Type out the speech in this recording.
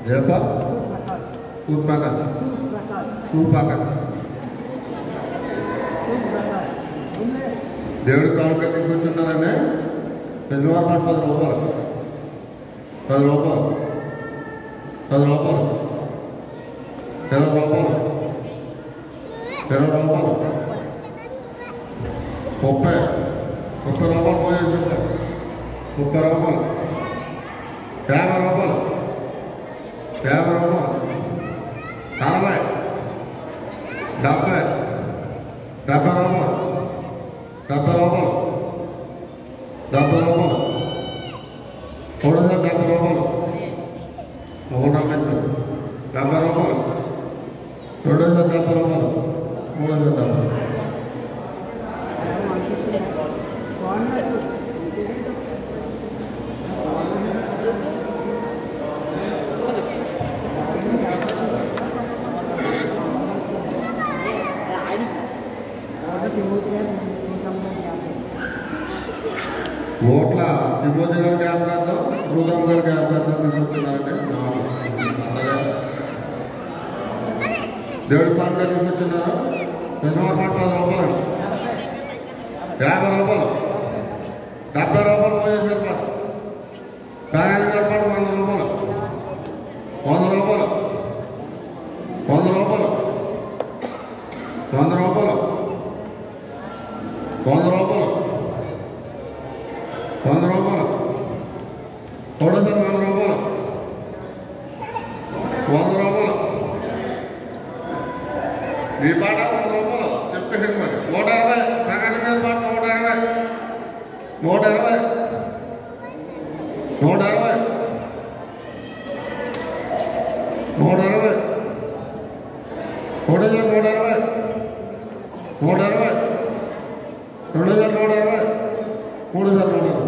జయప సూర్యప్రకాశ్ సూర్యప్రకాశ్ దేవుడి కానుక తీసుకొచ్చున్నారండి. పెద్దవారు మాట 10 రూపాయలు 10 రూపాయలు 10 రూపాయలు 20 రూపాయలు 20 రూపాయలు 30 రూపాయలు మోసేసుకుంటారు. 30 రూపాయలు 50 రూపాయలు 50 రూపాయలు 60 70 70 రూపాయలు 70 రూపాయలు 70 రూపాయలు 370 రూపాయలు 170 రూపాయలు 270 రూపాయలు 370 ఓట్ల తిమోతి గారి క్యాంప్ కార్డు రూదమ్మ గారి క్యాంప్ కార్డు తీసుకొచ్చున్నారంటే అత్తగారు దేవుడి కానుక తీసుకొచ్చున్నారు. పెద్దవారి మాట 10 రూపాయలు 50 రూపాయలు 70 రూపాయలు మోసేసి గారి పాట కాయని గారి పాట 100 రూపాయలు 100 రూపాయలు 100 రూపాయలు 100 రూపాయలు 100 రూపాయలు 100 రూపాయలు 100 రూపాయలు 100 రూపాయలు ఈ పాట 100 రూపాయలు చెప్పేసింది. మరి 120 ప్రకాశం గారి పాట 120 120 120 120 120 120 120 2 120 3